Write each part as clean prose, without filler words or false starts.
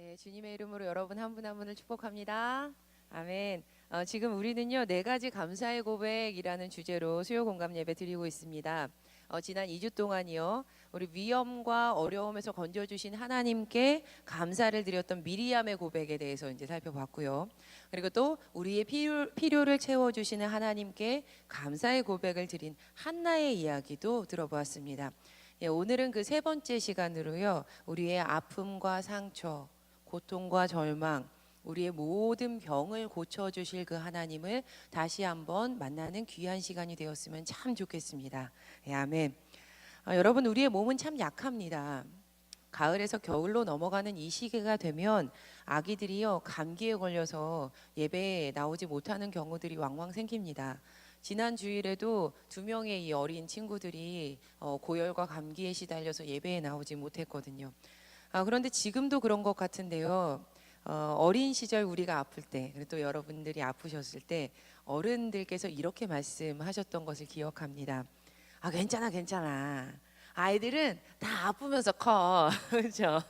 네, 주님의 이름으로 여러분 한 분 한 분을 축복합니다. 아멘. 지금 우리는요, 네 가지 감사의 고백이라는 주제로 수요 공감 예배 드리고 있습니다. 지난 2주 동안이요, 우리 위험과 어려움에서 건져주신 하나님께 감사를 드렸던 미리암의 고백에 대해서 이제 살펴봤고요. 그리고 또 우리의 필요를 채워주시는 하나님께 감사의 고백을 드린 한나의 이야기도 들어보았습니다. 예, 오늘은 그 세 번째 시간으로요, 우리의 아픔과 상처, 고통과 절망, 우리의 모든 병을 고쳐주실 그 하나님을 다시 한번 만나는 귀한 시간이 되었으면 참 좋겠습니다. 예, 아멘. 여러분, 우리의 몸은 참 약합니다. 가을에서 겨울로 넘어가는 이 시기가 되면 아기들이요, 감기에 걸려서 예배에 나오지 못하는 경우들이 왕왕 생깁니다. 지난 주일에도 2명의 이 어린 친구들이 고열과 감기에 시달려서 예배에 나오지 못했거든요. 그런데 지금도 그런 것 같은데요. 어린 시절 우리가 아플 때, 그리고 또 여러분들이 아프셨을 때 어른들께서 이렇게 말씀하셨던 것을 기억합니다. 괜찮아, 괜찮아. 아이들은 다 아프면서 커. 그렇죠?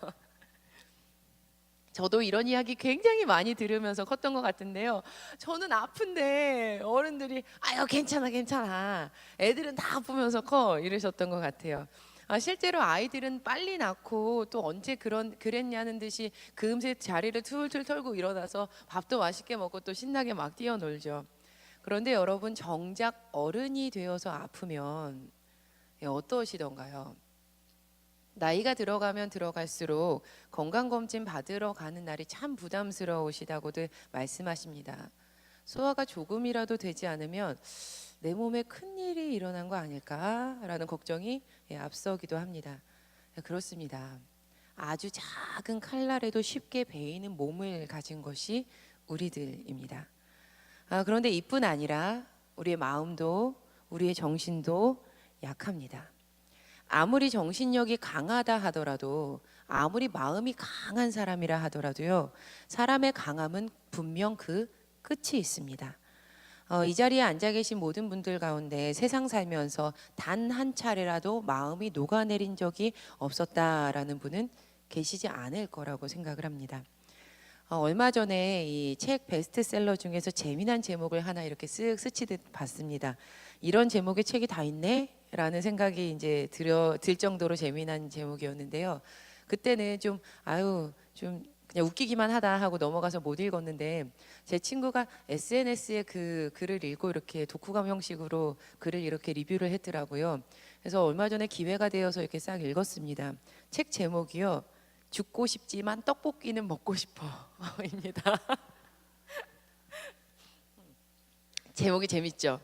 저도 이런 이야기 굉장히 많이 들으면서 컸던 것 같은데요. 저는 아픈데 어른들이 아유 괜찮아 괜찮아. 애들은 다 아프면서 커 이러셨던 것 같아요. 실제로 아이들은 빨리 낳고 또 언제 그랬냐는 듯이 금세 자리를 툴툴 털고 일어나서 밥도 맛있게 먹고 또 신나게 막 뛰어놀죠. 그런데 여러분 정작 어른이 되어서 아프면 어떠시던가요? 나이가 들어가면 들어갈수록 건강검진 받으러 가는 날이 참 부담스러우시다고들 말씀하십니다. 소화가 조금이라도 되지 않으면 내 몸에 큰일이 일어난 거 아닐까라는 걱정이 앞서기도 합니다. 그렇습니다. 아주 작은 칼날에도 쉽게 베이는 몸을 가진 것이 우리들입니다. 그런데 이뿐 아니라 우리의 마음도 우리의 정신도 약합니다. 아무리 정신력이 강하다 하더라도 아무리 마음이 강한 사람이라 하더라도요, 사람의 강함은 분명 그 끝이 있습니다. 이 자리에 앉아 계신 모든 분들 가운데 세상 살면서 단 한 차례라도 마음이 녹아내린 적이 없었다라는 분은 계시지 않을 거라고 생각을 합니다. 얼마 전에 이 책 베스트셀러 중에서 재미난 제목을 하나 이렇게 쓱 스치듯 봤습니다. 이런 제목의 책이 다 있네? 라는 생각이 이제 들 정도로 재미난 제목이었는데요. 그때는 좀 그냥 웃기기만 하다 하고 넘어가서 못 읽었는데 제 친구가 SNS에 그 글을 읽고 이렇게 독후감 형식으로 글을 이렇게 리뷰를 했더라고요. 그래서 얼마 전에 기회가 되어서 이렇게 싹 읽었습니다. 책 제목이요. 죽고 싶지만 떡볶이는 먹고 싶어입니다. 제목이 재밌죠?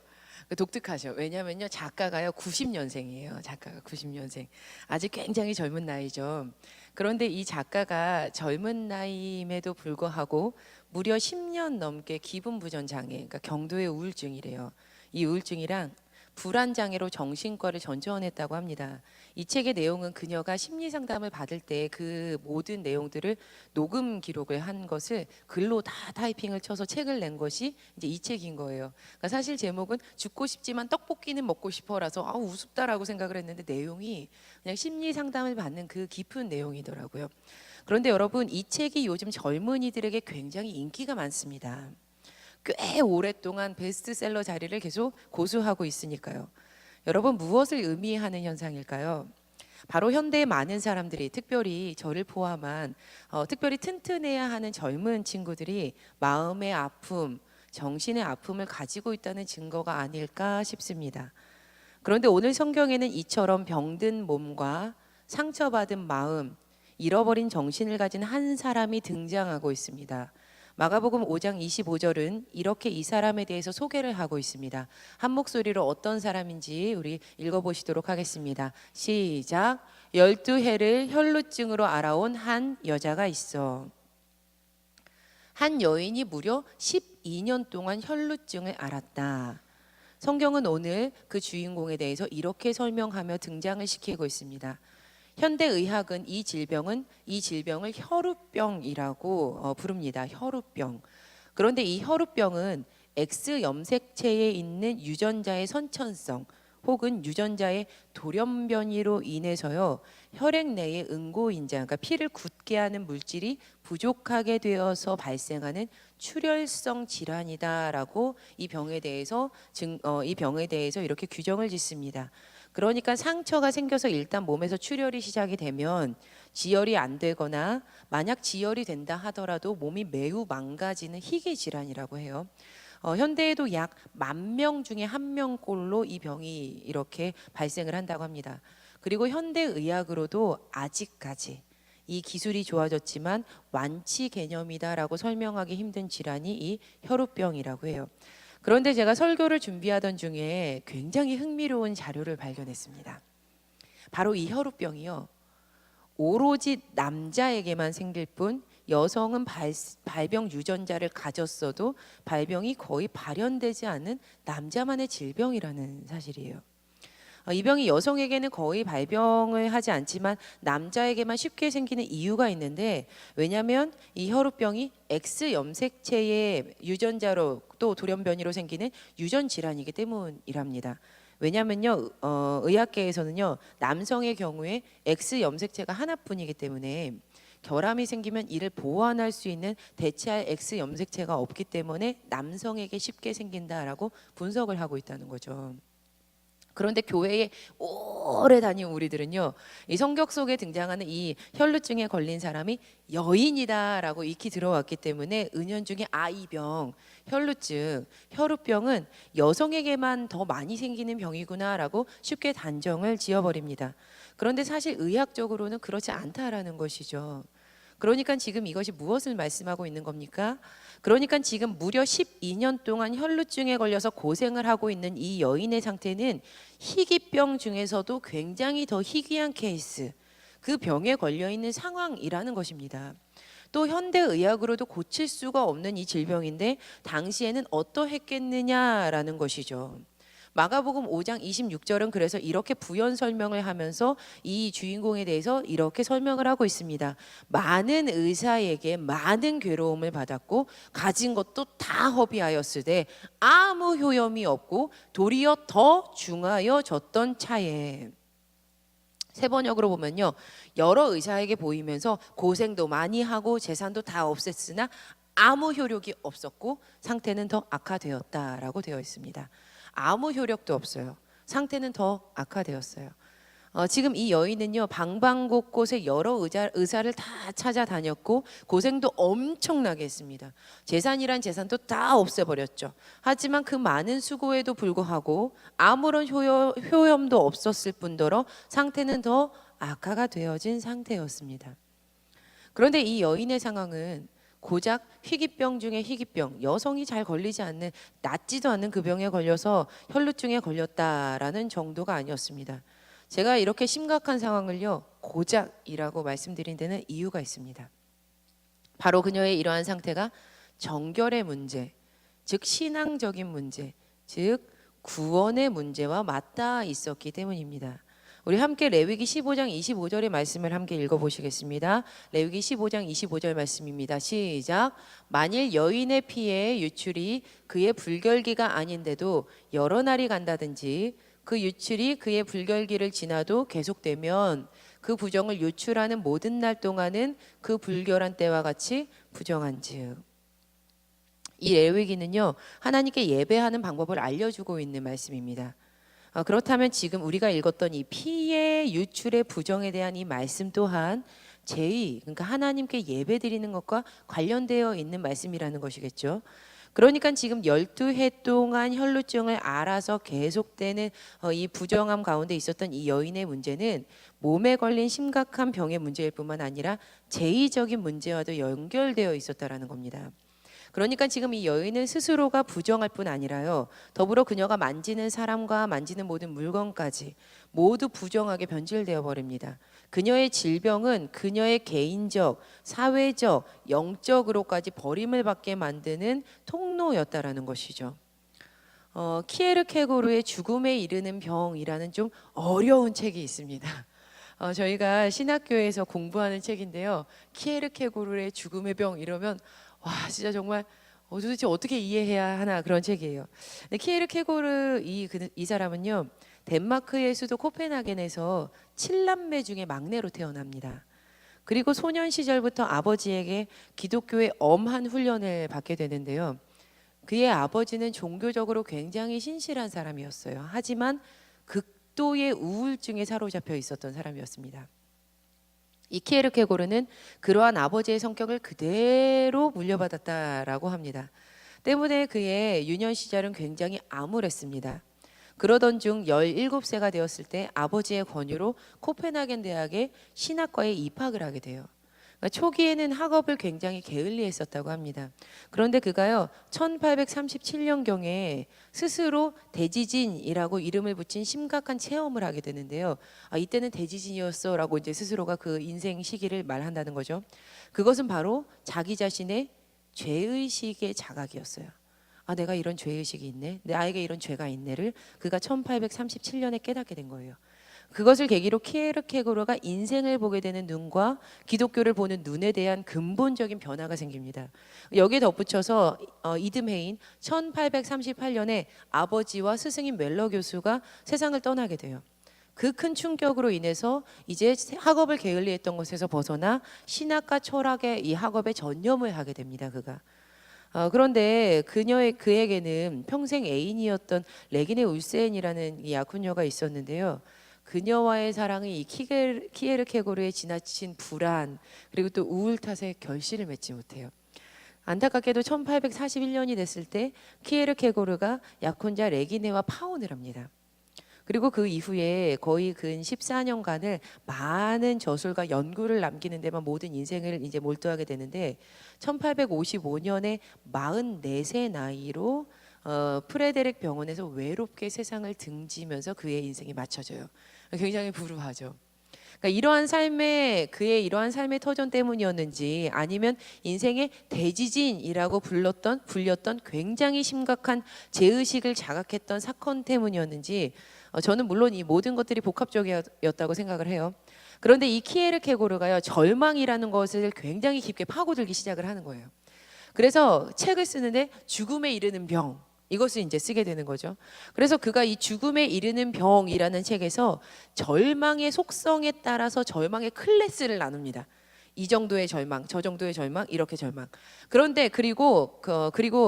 독특하죠. 왜냐면요, 작가가요 90년생이에요. 작가가 90년생. 아직 굉장히 젊은 나이죠. 그런데 이 작가가 젊은 나이임에도 불구하고 무려 10년 넘게 기분부전 장애, 그러니까 경도의 우울증이래요. 이 우울증이랑 불안 장애로 정신과를 전전했다고 합니다. 이 책의 내용은 그녀가 심리 상담을 받을 때 그 모든 내용들을 녹음 기록을 한 것을 글로 다 타이핑을 쳐서 책을 낸 것이 이제 이 책인 거예요. 그러니까 사실 제목은 죽고 싶지만 떡볶이는 먹고 싶어라서 우습다라고 생각을 했는데 내용이 그냥 심리 상담을 받는 그 깊은 내용이더라고요. 그런데 여러분 이 책이 요즘 젊은이들에게 굉장히 인기가 많습니다. 꽤 오랫동안 베스트셀러 자리를 계속 고수하고 있으니까요. 여러분 무엇을 의미하는 현상일까요? 바로 현대의 많은 사람들이 특별히 저를 포함한 특별히 튼튼해야 하는 젊은 친구들이 마음의 아픔, 정신의 아픔을 가지고 있다는 증거가 아닐까 싶습니다. 그런데 오늘 성경에는 이처럼 병든 몸과 상처받은 마음, 잃어버린 정신을 가진 한 사람이 등장하고 있습니다. 마가복음 5장 25절은 이렇게 이 사람에 대해서 소개를 하고 있습니다. 한 목소리로 어떤 사람인지 우리 읽어보시도록 하겠습니다. 시작. 12해를 혈루증으로 알아온 한 여자가 있어. 한 여인이 무려 12년 동안 혈루증을 앓았다. 성경은 오늘 그 주인공에 대해서 이렇게 설명하며 등장을 시키고 있습니다. 현대의학은 이 질병을 혈우병이라고 부릅니다. 혈우병. 그런데 이 혈우병은 X 염색체에 있는 유전자의 선천성, 혹은 유전자의 돌연변이로 인해서요 혈액 내의 응고인자, 그러니까 피를 굳게 하는 물질이 부족하게 되어서 발생하는 출혈성 질환이다라고 이 병에 대해서 이렇게 규정을 짓습니다. 그러니까 상처가 생겨서 일단 몸에서 출혈이 시작이 되면 지혈이 안 되거나 만약 지혈이 된다 하더라도 몸이 매우 망가지는 희귀 질환이라고 해요. 현대에도 약 10,000명 중에 1명꼴로 이 병이 이렇게 발생을 한다고 합니다. 그리고 현대의학으로도 아직까지 이 기술이 좋아졌지만 완치 개념이다라고 설명하기 힘든 질환이 이 혈우병이라고 해요. 그런데 제가 설교를 준비하던 중에 굉장히 흥미로운 자료를 발견했습니다. 바로 이 혈우병이요, 오로지 남자에게만 생길 뿐 여성은 발병 유전자를 가졌어도 발병이 거의 발현되지 않는 남자만의 질병이라는 사실이에요. 이 병이 여성에게는 거의 발병을 하지 않지만 남자에게만 쉽게 생기는 이유가 있는데, 왜냐하면 이 혈우병이 X 염색체의 유전자로 또 돌연변이로 생기는 유전 질환이기 때문이랍니다. 왜냐하면요, 의학계에서는요 남성의 경우에 X 염색체가 하나뿐이기 때문에 결함이 생기면 이를 보완할 수 있는 대체할 X 염색체가 없기 때문에 남성에게 쉽게 생긴다라고 분석을 하고 있다는 거죠. 그런데 교회에 오래 다닌 우리들은요, 이 성경 속에 등장하는 이 혈루증에 걸린 사람이 여인이다라고 익히 들어왔기 때문에 은연중에 이 병, 혈루증, 혈우병은 여성에게만 더 많이 생기는 병이구나라고 쉽게 단정을 지어버립니다. 그런데 사실 의학적으로는 그렇지 않다라는 것이죠. 그러니까 지금 이것이 무엇을 말씀하고 있는 겁니까? 그러니까 지금 무려 12년 동안 혈루증에 걸려서 고생을 하고 있는 이 여인의 상태는 희귀병 중에서도 굉장히 더 희귀한 케이스, 그 병에 걸려 있는 상황이라는 것입니다. 또 현대의학으로도 고칠 수가 없는 이 질병인데 당시에는 어떠했겠느냐라는 것이죠. 마가복음 5장 26절은 그래서 이렇게 부연 설명을 하면서 이 주인공에 대해서 이렇게 설명을 하고 있습니다. 많은 의사에게 많은 괴로움을 받았고 가진 것도 다 허비하였으되 아무 효염이 없고 도리어 더 중하여졌던 차에. 세 번역으로 보면요, 여러 의사에게 보이면서 고생도 많이 하고 재산도 다 없앴으나 아무 효력이 없었고 상태는 더 악화되었다라고 되어 있습니다. 아무 효력도 없어요. 상태는 더 악화되었어요. 지금 이 여인은요 방방곳곳에 여러 의사를 다 찾아다녔고 고생도 엄청나게 했습니다. 재산이란 재산도 다 없애버렸죠. 하지만 그 많은 수고에도 불구하고 아무런 효염도 없었을 뿐더러 상태는 더 악화가 되어진 상태였습니다. 그런데 이 여인의 상황은 고작 희귀병 중에 희귀병, 여성이 잘 걸리지 않는, 낫지도 않는 그 병에 걸려서 혈루증에 걸렸다라는 정도가 아니었습니다. 제가 이렇게 심각한 상황을요 고작이라고 말씀드린 데는 이유가 있습니다. 바로 그녀의 이러한 상태가 정결의 문제, 즉 신앙적인 문제, 즉 구원의 문제와 맞닿아 있었기 때문입니다. 우리 함께 레위기 15장 25절의 말씀을 함께 읽어보시겠습니다. 레위기 15장 25절 말씀입니다. 시작. 만일 여인의 피의 유출이 그의 불결기가 아닌데도 여러 날이 간다든지 그 유출이 그의 불결기를 지나도 계속되면 그 부정을 유출하는 모든 날 동안은 그 불결한 때와 같이 부정한즉. 이 레위기는요 하나님께 예배하는 방법을 알려주고 있는 말씀입니다. 그렇다면 지금 우리가 읽었던 이 피의 유출의 부정에 대한 이 말씀 또한 제의, 그러니까 하나님께 예배드리는 것과 관련되어 있는 말씀이라는 것이겠죠. 그러니까 지금 12해 동안 혈루증을 앓아서 계속되는 이 부정함 가운데 있었던 이 여인의 문제는 몸에 걸린 심각한 병의 문제일 뿐만 아니라 제의적인 문제와도 연결되어 있었다라는 겁니다. 그러니까 지금 이 여인은 스스로가 부정할 뿐 아니라요 더불어 그녀가 만지는 사람과 만지는 모든 물건까지 모두 부정하게 변질되어 버립니다. 그녀의 질병은 그녀의 개인적, 사회적, 영적으로까지 버림을 받게 만드는 통로였다라는 것이죠. 키에르케고르의 죽음에 이르는 병이라는 좀 어려운 책이 있습니다. 저희가 신학교에서 공부하는 책인데요. 키에르케고르의 죽음의 병 이러면 와 진짜 정말 도대체 어떻게 이해해야 하나 그런 책이에요. 근데 키에르케고르 이 사람은요 덴마크의 수도 코펜하겐에서 7남매 중에 막내로 태어납니다. 그리고 소년 시절부터 아버지에게 기독교의 엄한 훈련을 받게 되는데요. 그의 아버지는 종교적으로 굉장히 신실한 사람이었어요. 하지만 극도의 우울증에 사로잡혀 있었던 사람이었습니다. 이 키에르케고르는 그러한 아버지의 성격을 그대로 물려받았다라고 합니다. 때문에 그의 유년 시절은 굉장히 암울했습니다. 그러던 중 17세가 되었을 때 아버지의 권유로 코펜하겐 대학의 신학과에 입학을 하게 돼요. 그러니까 초기에는 학업을 굉장히 게을리했었다고 합니다. 그런데 그가요 1837년경에 스스로 대지진이라고 이름을 붙인 심각한 체험을 하게 되는데요. 이때는 대지진이었어라고 이제 스스로가 그 인생 시기를 말한다는 거죠. 그것은 바로 자기 자신의 죄의식의 자각이었어요. 내가 이런 죄의식이 있네, 나에게 이런 죄가 있네를 그가 1837년에 깨닫게 된 거예요. 그것을 계기로 키에르케고르가 인생을 보게 되는 눈과 기독교를 보는 눈에 대한 근본적인 변화가 생깁니다. 여기에 덧붙여서 이듬해인 1838년에 아버지와 스승인 멜러 교수가 세상을 떠나게 돼요. 그 큰 충격으로 인해서 이제 학업을 게을리했던 것에서 벗어나 신학과 철학의 이 학업에 전념을 하게 됩니다. 그가. 그런데 그에게는 평생 애인이었던 레기네 울센이라는 이 약혼녀가 있었는데요. 그녀와의 사랑이 이 키에르케고르의 지나친 불안 그리고 또 우울 탓에 결실을 맺지 못해요. 안타깝게도 1841년이 됐을 때 키에르케고르가 약혼자 레기네와 파혼을 합니다. 그리고 그 이후에 거의 근 14년간을 많은 저술과 연구를 남기는 데만 모든 인생을 이제 몰두하게 되는데 1855년에 44세 나이로 프레데릭 병원에서 외롭게 세상을 등지면서 그의 인생이 마쳐져요. 굉장히 불우하죠. 그러니까 그의 이러한 삶의 터전 때문이었는지 아니면 인생의 대지진이라고 불렸던 굉장히 심각한 죄의식을 자각했던 사건 때문이었는지 저는 물론 이 모든 것들이 복합적이었다고 생각을 해요. 그런데 이 키에르케고르가요 절망이라는 것을 굉장히 깊게 파고들기 시작을 하는 거예요. 그래서 책을 쓰는데 죽음에 이르는 병 이것을 이제 쓰게 되는 거죠. 그래서 그가 이 죽음에 이르는 병이라는 책에서 절망의 속성에 따라서 절망의 클래스를 나눕니다. 이 정도의 절망, 저 정도의 절망, 이렇게 절망. 그런데 그리고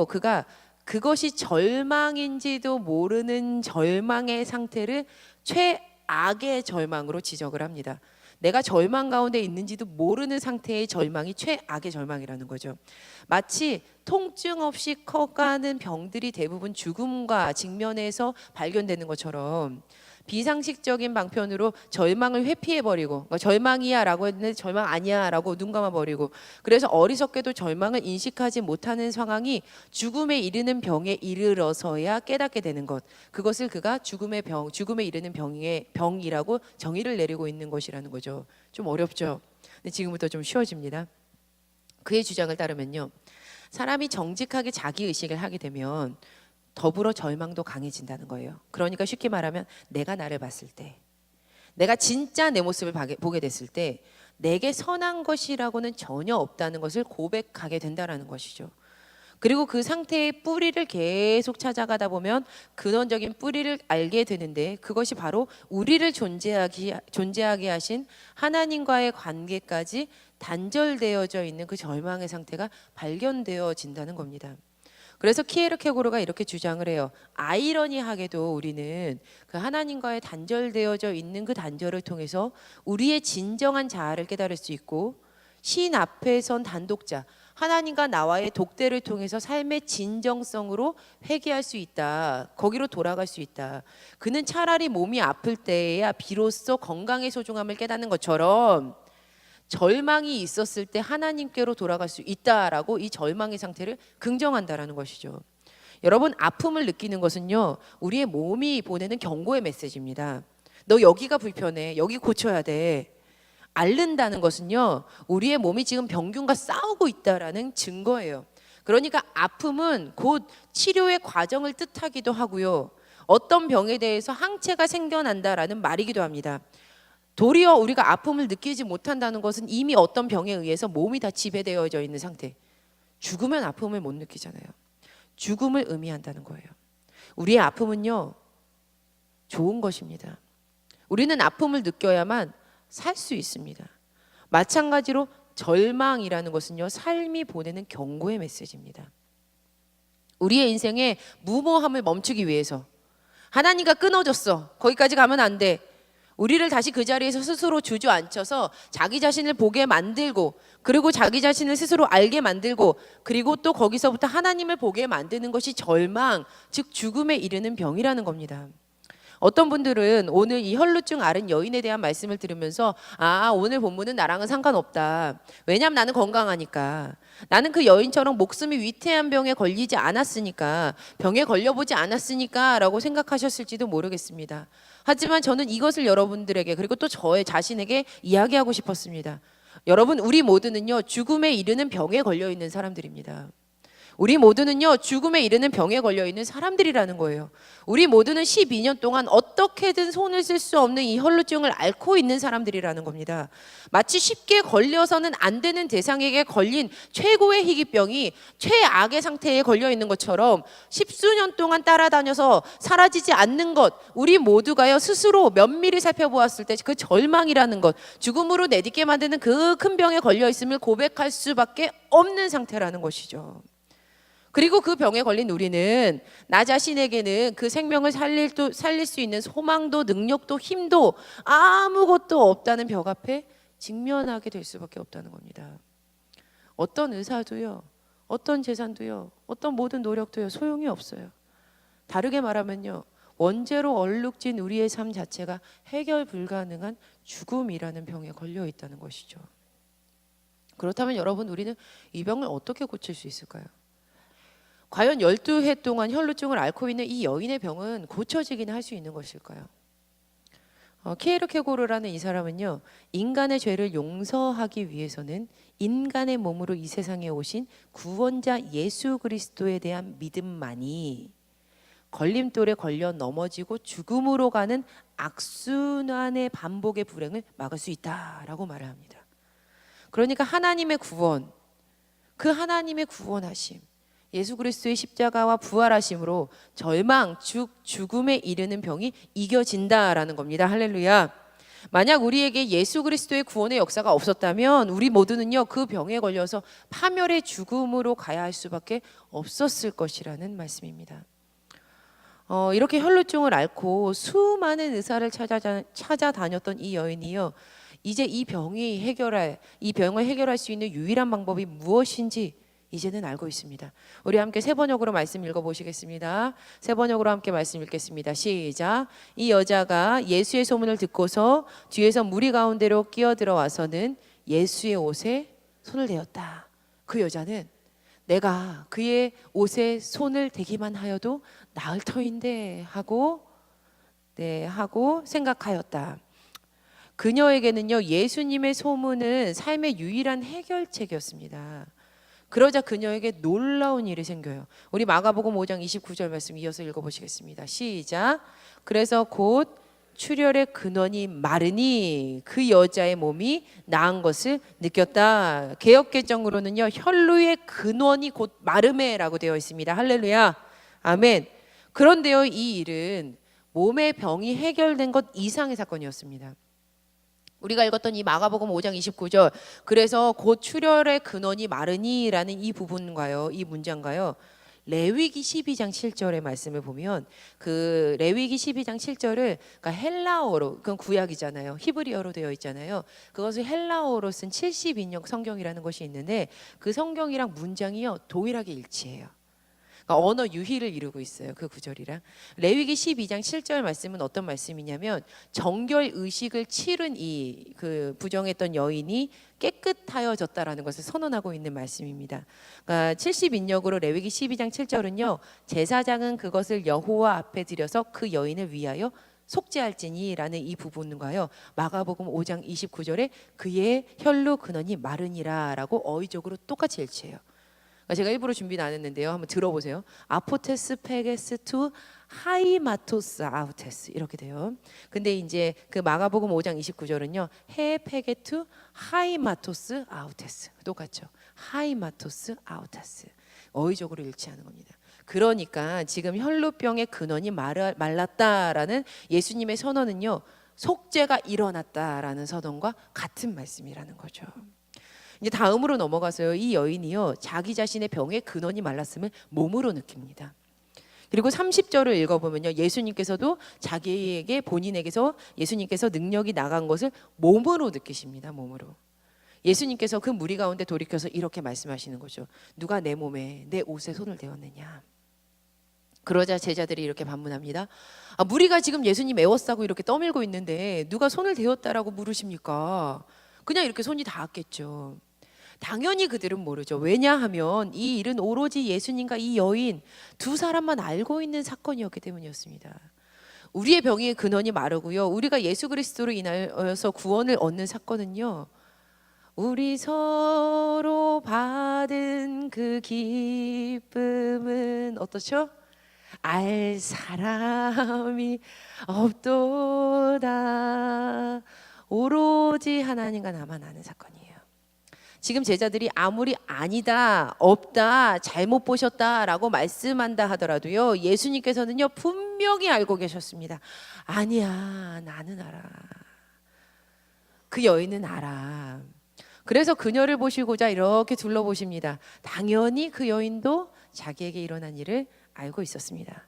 그가 그것이 절망인지도 모르는 절망의 상태를 최악의 절망으로 지적을 합니다. 내가 절망 가운데 있는지도 모르는 상태의 절망이 최악의 절망이라는 거죠. 마치 통증 없이 커가는 병들이 대부분 죽음과 직면해서 발견되는 것처럼 비상식적인 방편으로 절망을 회피해버리고 절망이야 라고 했는데 절망 아니야 라고 눈 감아버리고 그래서 어리석게도 절망을 인식하지 못하는 상황이 죽음에 이르는 병에 이르러서야 깨닫게 되는 것, 그것을 그가 죽음에 이르는 병이라고 정의를 내리고 있는 것이라는 거죠. 좀 어렵죠. 근데 지금부터 좀 쉬워집니다. 그의 주장을 따르면요, 사람이 정직하게 자기의식을 하게 되면 더불어 절망도 강해진다는 거예요. 그러니까 쉽게 말하면 내가 나를 봤을 때, 내가 진짜 내 모습을 보게 됐을 때 내게 선한 것이라고는 전혀 없다는 것을 고백하게 된다는 것이죠. 그리고 그 상태의 뿌리를 계속 찾아가다 보면 근원적인 뿌리를 알게 되는데 그것이 바로 우리를 존재하게 하신 하나님과의 관계까지 단절되어져 있는 그 절망의 상태가 발견되어진다는 겁니다. 그래서 키에르케고르가 이렇게 주장을 해요. 아이러니하게도 우리는 그 하나님과의 단절되어져 있는 그 단절을 통해서 우리의 진정한 자아를 깨달을 수 있고, 신 앞에 선 단독자 하나님과 나와의 독대를 통해서 삶의 진정성으로 회개할 수 있다. 거기로 돌아갈 수 있다. 그는 차라리 몸이 아플 때에야 비로소 건강의 소중함을 깨닫는 것처럼 절망이 있었을 때 하나님께로 돌아갈 수 있다라고 이 절망의 상태를 긍정한다라는 것이죠. 여러분, 아픔을 느끼는 것은요, 우리의 몸이 보내는 경고의 메시지입니다. 너 여기가 불편해, 여기 고쳐야 돼. 앓는다는 것은요, 우리의 몸이 지금 병균과 싸우고 있다라는 증거예요. 그러니까 아픔은 곧 치료의 과정을 뜻하기도 하고요, 어떤 병에 대해서 항체가 생겨난다라는 말이기도 합니다. 도리어 우리가 아픔을 느끼지 못한다는 것은 이미 어떤 병에 의해서 몸이 다 지배되어져 있는 상태. 죽으면 아픔을 못 느끼잖아요. 죽음을 의미한다는 거예요. 우리의 아픔은요, 좋은 것입니다. 우리는 아픔을 느껴야만 살 수 있습니다. 마찬가지로 절망이라는 것은요, 삶이 보내는 경고의 메시지입니다. 우리의 인생의 무모함을 멈추기 위해서 하나님과 끊어졌어. 거기까지 가면 안 돼. 우리를 다시 그 자리에서 스스로 주저앉혀서 자기 자신을 보게 만들고, 그리고 자기 자신을 스스로 알게 만들고, 그리고 또 거기서부터 하나님을 보게 만드는 것이 절망, 즉 죽음에 이르는 병이라는 겁니다. 어떤 분들은 오늘 이 혈루증 앓은 여인에 대한 말씀을 들으면서 오늘 본문은 나랑은 상관없다. 왜냐하면 나는 건강하니까. 나는 그 여인처럼 목숨이 위태한 병에 걸리지 않았으니까, 병에 걸려보지 않았으니까 라고 생각하셨을지도 모르겠습니다. 하지만 저는 이것을 여러분들에게, 그리고 또 저의 자신에게 이야기하고 싶었습니다. 여러분, 우리 모두는요, 죽음에 이르는 병에 걸려 있는 사람들입니다. 우리 모두는요, 죽음에 이르는 병에 걸려 있는 사람들이라는 거예요. 우리 모두는 12년 동안 어떻게든 손을 쓸 수 없는 이 혈루증을 앓고 있는 사람들이라는 겁니다. 마치 쉽게 걸려서는 안 되는 대상에게 걸린 최고의 희귀병이 최악의 상태에 걸려 있는 것처럼 십수년 동안 따라다녀서 사라지지 않는 것, 우리 모두가요, 스스로 면밀히 살펴보았을 때 그 절망이라는 것, 죽음으로 내딛게 만드는 그 큰 병에 걸려 있음을 고백할 수밖에 없는 상태라는 것이죠. 그리고 그 병에 걸린 우리는 나 자신에게는 그 생명을 살릴 수 있는 소망도 능력도 힘도 아무것도 없다는 벽 앞에 직면하게 될 수밖에 없다는 겁니다. 어떤 의사도요, 어떤 재산도요, 어떤 모든 노력도요, 소용이 없어요. 다르게 말하면요, 원죄로 얼룩진 우리의 삶 자체가 해결 불가능한 죽음이라는 병에 걸려 있다는 것이죠. 그렇다면 여러분, 우리는 이 병을 어떻게 고칠 수 있을까요? 과연 12해 동안 혈루증을 앓고 있는 이 여인의 병은 고쳐지긴 할 수 있는 것일까요? 키에르케고르라는 이 사람은요, 인간의 죄를 용서하기 위해서는 인간의 몸으로 이 세상에 오신 구원자 예수 그리스도에 대한 믿음만이 걸림돌에 걸려 넘어지고 죽음으로 가는 악순환의 반복의 불행을 막을 수 있다라고 말을 합니다. 그러니까 하나님의 구원, 그 하나님의 구원하심, 예수 그리스도의 십자가와 부활하심으로 절망, 죽음에 이르는 병이 이겨진다라는 겁니다. 할렐루야. 만약 우리에게 예수 그리스도의 구원의 역사가 없었다면 우리 모두는요, 그 병에 걸려서 파멸의 죽음으로 가야 할 수밖에 없었을 것이라는 말씀입니다. 이렇게 혈루증을 앓고 수많은 의사를 찾아다녔던 이 여인이요, 이제 이 병을 해결할 수 있는 유일한 방법이 무엇인지 이제는 알고 있습니다. 우리 함께 세 번역으로 말씀 읽어보시겠습니다. 세 번역으로 함께 말씀 읽겠습니다. 시작. 이 여자가 예수의 소문을 듣고서 뒤에서 무리 가운데로 끼어들어와서는 예수의 옷에 손을 대었다. 그 여자는 내가 그의 옷에 손을 대기만 하여도 나을 터인데 하고 생각하였다. 그녀에게는요, 예수님의 소문은 삶의 유일한 해결책이었습니다. 그러자 그녀에게 놀라운 일이 생겨요. 우리 마가복음 5장 29절 말씀 이어서 읽어보시겠습니다. 시작. 그래서 곧 출혈의 근원이 마르니 그 여자의 몸이 나은 것을 느꼈다. 개역개정으로는요, 혈루의 근원이 곧 마르메라고 되어 있습니다. 할렐루야. 아멘. 그런데요, 이 일은 몸의 병이 해결된 것 이상의 사건이었습니다. 우리가 읽었던 이 마가복음 5장 29절, 그래서 곧 출혈의 근원이 마르니라는 이 부분과요, 이 문장과요, 레위기 12장 7절의 말씀을 보면 그 레위기 12장 7절을 그러니까 헬라어로, 그건 구약이잖아요, 히브리어로 되어 있잖아요. 그것을 헬라어로 쓴 72년 성경이라는 것이 있는데 그 성경이랑 문장이요, 동일하게 일치해요. 그러니까 언어 유희를 이루고 있어요. 그 구절이랑. 레위기 12장 7절 말씀은 어떤 말씀이냐면 정결 의식을 치른 이 그 부정했던 여인이 깨끗하여졌다라는 것을 선언하고 있는 말씀입니다. 그러니까 70인역으로 레위기 12장 7절은요, 제사장은 그것을 여호와 앞에 드려서 그 여인을 위하여 속죄할지니라는 이 부분과요, 마가복음 5장 29절에 그의 혈루 근원이 마르니라라고 어휘적으로 똑같이 일치해요. 제가 일부러 준비는 안 했는데요, 한번 들어보세요. 아포테스 페게스 투 하이마토스 아우테스 이렇게 돼요. 근데 이제 그 마가복음 5장 29절은요, 해 페게투 하이마토스 아우테스, 똑같죠. 하이마토스 아우테스, 어휘적으로 일치하는 겁니다. 그러니까 지금 혈루병의 근원이 말랐다라는 예수님의 선언은요, 속죄가 일어났다라는 선언과 같은 말씀이라는 거죠. 이제 다음으로 넘어가서요, 이 여인이요, 자기 자신의 병의 근원이 말랐음을 몸으로 느낍니다. 그리고 30절을 읽어보면요, 예수님께서도 자기에게, 본인에게서 예수님께서 능력이 나간 것을 몸으로 느끼십니다. 몸으로. 예수님께서 그 무리 가운데 돌이켜서 이렇게 말씀하시는 거죠. 누가 내 몸에, 내 옷에 손을 대었느냐. 그러자 제자들이 이렇게 반문합니다. 무리가 지금 예수님 에워싸고 이렇게 떠밀고 있는데 누가 손을 대었다라고 물으십니까? 그냥 이렇게 손이 닿았겠죠. 당연히 그들은 모르죠. 왜냐하면 이 일은 오로지 예수님과 이 여인 두 사람만 알고 있는 사건이었기 때문이었습니다. 우리의 병의 근원이 마르고요, 우리가 예수 그리스도로 인하여서 구원을 얻는 사건은요, 우리 서로 받은 그 기쁨은 어떻죠? 알 사람이 없도다. 오로지 하나님과 나만 아는 사건이에요. 지금 제자들이 아무리 아니다, 없다, 잘못 보셨다라고 말씀한다 하더라도요, 예수님께서는요 분명히 알고 계셨습니다. 아니야, 나는 알아. 그 여인은 알아. 그래서 그녀를 보시고자 이렇게 둘러보십니다. 당연히 그 여인도 자기에게 일어난 일을 알고 있었습니다.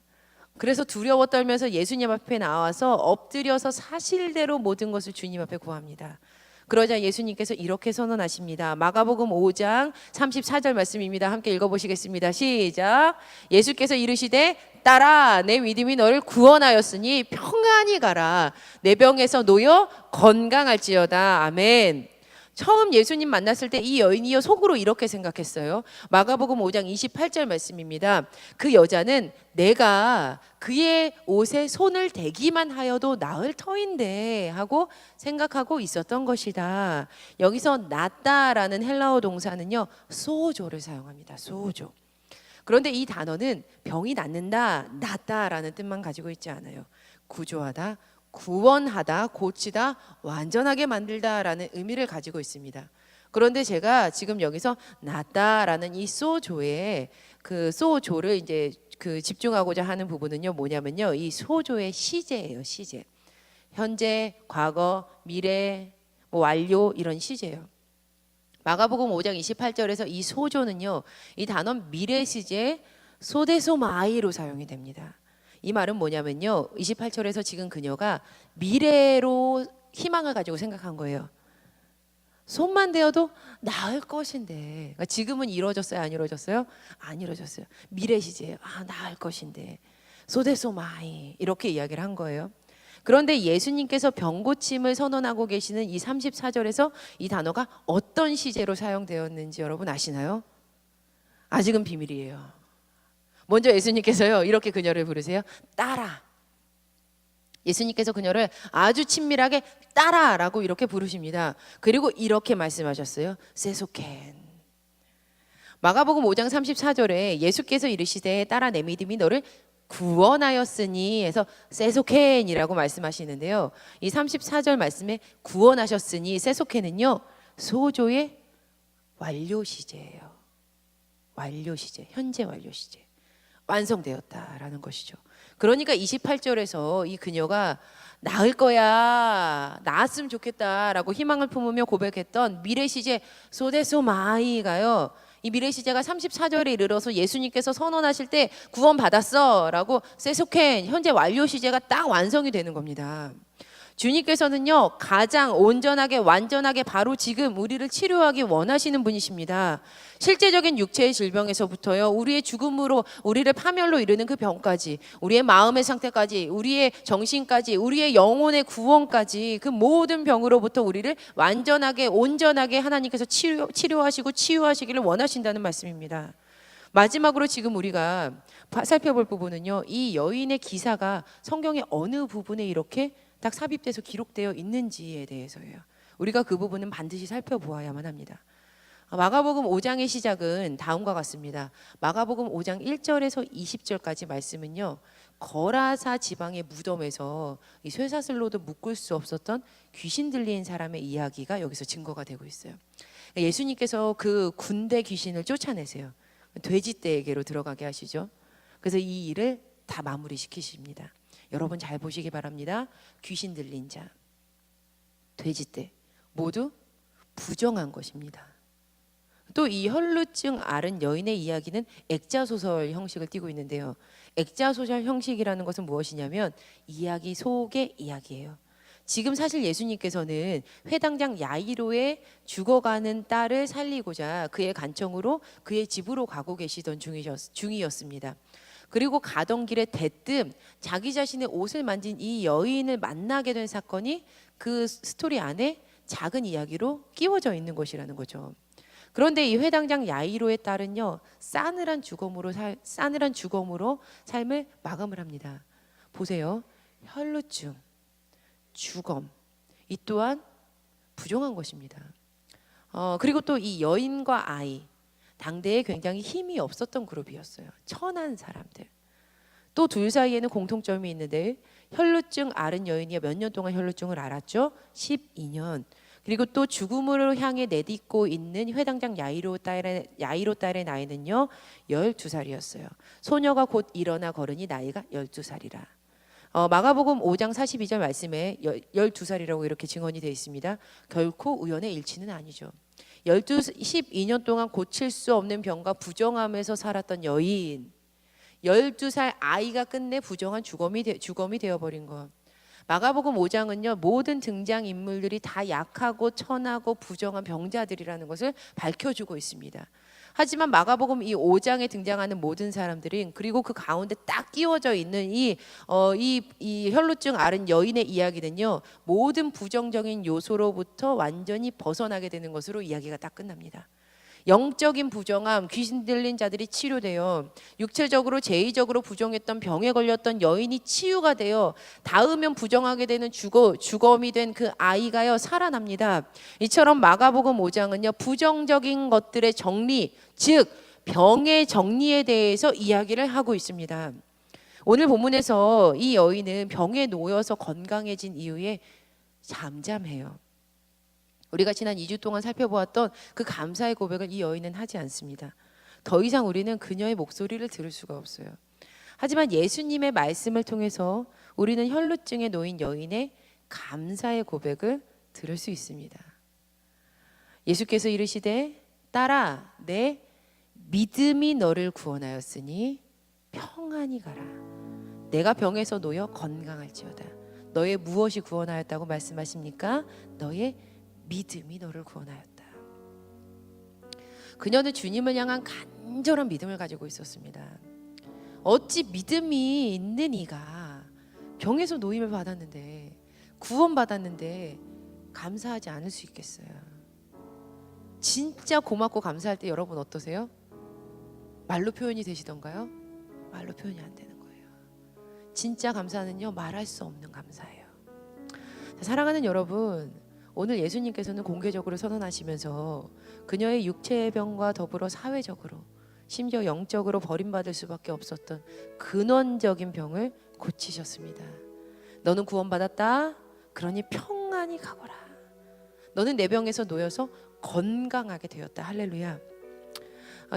그래서 두려워 떨면서 예수님 앞에 나와서 엎드려서 사실대로 모든 것을 주님 앞에 구합니다. 그러자 예수님께서 이렇게 선언하십니다. 마가복음 5장 34절 말씀입니다. 함께 읽어보시겠습니다. 시작. 예수께서 이르시되 딸아, 내 믿음이 너를 구원하였으니 평안히 가라. 내 병에서 놓여 건강할지어다. 아멘. 처음 예수님 만났을 때 이 여인이요 속으로 이렇게 생각했어요. 마가복음 5장 28절 말씀입니다. 그 여자는 내가 그의 옷에 손을 대기만 하여도 나을 터인데 하고 생각하고 있었던 것이다. 여기서 낫다라는 헬라어 동사는요, 소조를 사용합니다. 소조. 그런데 이 단어는 병이 낫는다, 낫다라는 뜻만 가지고 있지 않아요. 구조하다, 구원하다, 고치다, 완전하게 만들다라는 의미를 가지고 있습니다. 그런데 제가 지금 여기서 낫다라는 이 소조의 그 소조를 이제 그 집중하고자 하는 부분은요, 뭐냐면요, 이 소조의 시제예요. 시제. 현재, 과거, 미래, 완료, 이런 시제예요. 마가복음 5장 28절에서 이 소조는요, 이 단어 미래 시제 소데소마이로 사용이 됩니다. 이 말은 뭐냐면요, 28절에서 지금 그녀가 미래로 희망을 가지고 생각한 거예요. 손만 대어도 나을 것인데, 그러니까 지금은 이루어졌어요, 안 이루어졌어요? 안 이루어졌어요. 미래 시제예요. 나을 것인데, 소데소마이, 이렇게 이야기를 한 거예요. 그런데 예수님께서 병고침을 선언하고 계시는 이 34절에서 이 단어가 어떤 시제로 사용되었는지 여러분 아시나요? 아직은 비밀이에요. 먼저 예수님께서요 이렇게 그녀를 부르세요. 딸아. 예수님께서 그녀를 아주 친밀하게 딸아라고 이렇게 부르십니다. 그리고 이렇게 말씀하셨어요. 세소켄. 마가복음 5장 34절에 예수께서 이르시되 딸아, 내 믿음이 너를 구원하였으니 해서 세소켄이라고 말씀하시는데요, 이 34절 말씀에 구원하셨으니 세소켄은요 소조의 완료 시제예요. 완료 시제, 현재 완료 시제. 완성되었다라는 것이죠. 그러니까 28절에서 이 그녀가 나을 거야, 나았으면 좋겠다라고 희망을 품으며 고백했던 미래 시제 소데소마이가요, 이 미래 시제가 34절에 이르러서 예수님께서 선언하실 때 구원받았어라고 세소켄, 현재 완료 시제가 딱 완성이 되는 겁니다. 주님께서는요 가장 온전하게 완전하게 바로 지금 우리를 치료하기 원하시는 분이십니다. 실제적인 육체의 질병에서부터요, 우리의 죽음으로, 우리를 파멸로 이르는 그 병까지, 우리의 마음의 상태까지, 우리의 정신까지, 우리의 영혼의 구원까지, 그 모든 병으로부터 우리를 완전하게 온전하게 하나님께서 치료하시고 치유하시기를 원하신다는 말씀입니다. 마지막으로 지금 우리가 살펴볼 부분은요, 이 여인의 기사가 성경의 어느 부분에 이렇게 딱 삽입돼서 기록되어 있는지에 대해서예요. 우리가 그 부분은 반드시 살펴보아야만 합니다. 마가복음 5장의 시작은 다음과 같습니다. 마가복음 5장 1절에서 20절까지 말씀은요, 거라사 지방의 무덤에서 이 쇠사슬로도 묶을 수 없었던 귀신 들린 사람의 이야기가 여기서 증거가 되고 있어요. 예수님께서 그 군대 귀신을 쫓아내세요. 돼지떼에게로 들어가게 하시죠. 그래서 이 일을 다 마무리 시키십니다. 여러분 잘 보시기 바랍니다. 귀신 들린 자, 돼지떼 모두 부정한 것입니다. 또 이 혈루증 앓은 여인의 이야기는 액자 소설 형식을 띠고 있는데요. 액자 소설 형식이라는 것은 무엇이냐면 이야기 속의 이야기예요. 지금 사실 예수님께서는 회당장 야이로의 죽어가는 딸을 살리고자 그의 간청으로 그의 집으로 가고 계시던 중이었습니다. 그리고 가던 길에 대뜸 자기 자신의 옷을 만진 이 여인을 만나게 된 사건이 그 스토리 안에 작은 이야기로 끼워져 있는 것이라는 거죠. 그런데 이 회당장 야이로의 딸은요, 싸늘한 죽음으로 삶을 마감을 합니다. 보세요. 혈루증, 죽음, 이 또한 부정한 것입니다. 그리고 또 이 여인과 아이, 당대에 굉장히 힘이 없었던 그룹이었어요. 천한 사람들. 또 둘 사이에는 공통점이 있는데 혈루증 앓은 여인이 몇 년 동안 혈루증을 앓았죠? 12년. 그리고 또 죽음으로 향해 내딛고 있는 회당장 야이로 딸의 나이는요 12살이었어요. 소녀가 곧 일어나 걸으니 나이가 12살이라. 마가복음 5장 42절 말씀에 12살이라고 이렇게 증언이 되어 있습니다. 결코 우연의 일치는 아니죠. 12년 동안 고칠 수 없는 병과 부정함에서 살았던 여인, 12살 아이가 끝내 부정한 주검이 되어버린 것. 마가복음 5장은요 모든 등장인물들이 다 약하고 천하고 부정한 병자들이라는 것을 밝혀주고 있습니다. 하지만 마가복음 이 5장에 등장하는 모든 사람들이, 그리고 그 가운데 딱 끼워져 있는 이 혈루증 앓은 여인의 이야기는요 모든 부정적인 요소로부터 완전히 벗어나게 되는 것으로 이야기가 딱 끝납니다. 영적인 부정함, 귀신 들린 자들이 치료되어 육체적으로 제의적으로 부정했던 병에 걸렸던 여인이 치유가 되어 닿으면 부정하게 되는 주검이 된 그 아이가요 살아납니다. 이처럼 마가복음 5장은요 부정적인 것들의 정리, 즉 병의 정리에 대해서 이야기를 하고 있습니다. 오늘 본문에서 이 여인은 병에 놓여서 건강해진 이후에 잠잠해요. 우리가 지난 2주 동안 살펴보았던 그 감사의 고백을 이 여인은 하지 않습니다. 더 이상 우리는 그녀의 목소리를 들을 수가 없어요. 하지만 예수님의 말씀을 통해서 우리는 혈루증에 놓인 여인의 감사의 고백을 들을 수 있습니다. 예수께서 이르시되 딸아 내 믿음이 너를 구원하였으니 평안히 가라. 내가 병에서 놓여 건강할지어다. 너의 무엇이 구원하였다고 말씀하십니까? 너의 믿음이 너를 구원하였다. 그녀는 주님을 향한 간절한 믿음을 가지고 있었습니다. 어찌 믿음이 있는 이가 병에서 노임을 받았는데, 구원받았는데 감사하지 않을 수 있겠어요? 진짜 고맙고 감사할 때 여러분 어떠세요? 말로 표현이 되시던가요? 말로 표현이 안 되는 거예요. 진짜 감사는요 말할 수 없는 감사예요. 사랑하는 여러분, 오늘 예수님께서는 공개적으로 선언하시면서 그녀의 육체의 병과 더불어 사회적으로, 심지어 영적으로 버림받을 수밖에 없었던 근원적인 병을 고치셨습니다. 너는 구원받았다. 그러니 평안히 가거라. 너는 내 병에서 놓여서 건강하게 되었다. 할렐루야.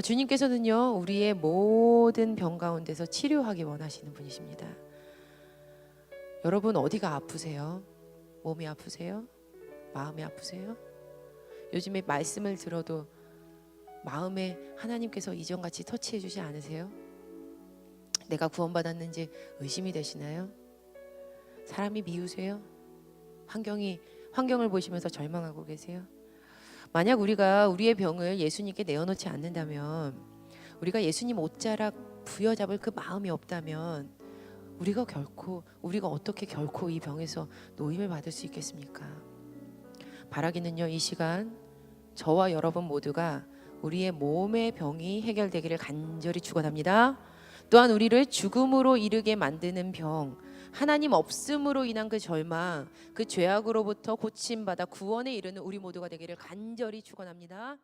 주님께서는요 우리의 모든 병 가운데서 치료하기 원하시는 분이십니다. 여러분 어디가 아프세요? 몸이 아프세요? 마음이 아프세요? 요즘에 말씀을 들어도 마음에 하나님께서 이전같이 터치해 주지 않으세요? 내가 구원받았는지 의심이 되시나요? 사람이 미우세요? 환경을 보시면서 절망하고 계세요? 만약 우리가 우리의 병을 예수님께 내어놓지 않는다면, 우리가 예수님 옷자락 부여잡을 그 마음이 없다면 우리가 어떻게 결코 이 병에서 노임을 받을 수 있겠습니까? 바라기는요 이 시간 저와 여러분 모두가 우리의 몸의 병이 해결되기를 간절히 축원합니다. 또한 우리를 죽음으로 이르게 만드는 병, 하나님 없음으로 인한 그 절망, 그 죄악으로부터 고침받아 구원에 이르는 우리 모두가 되기를 간절히 축원합니다.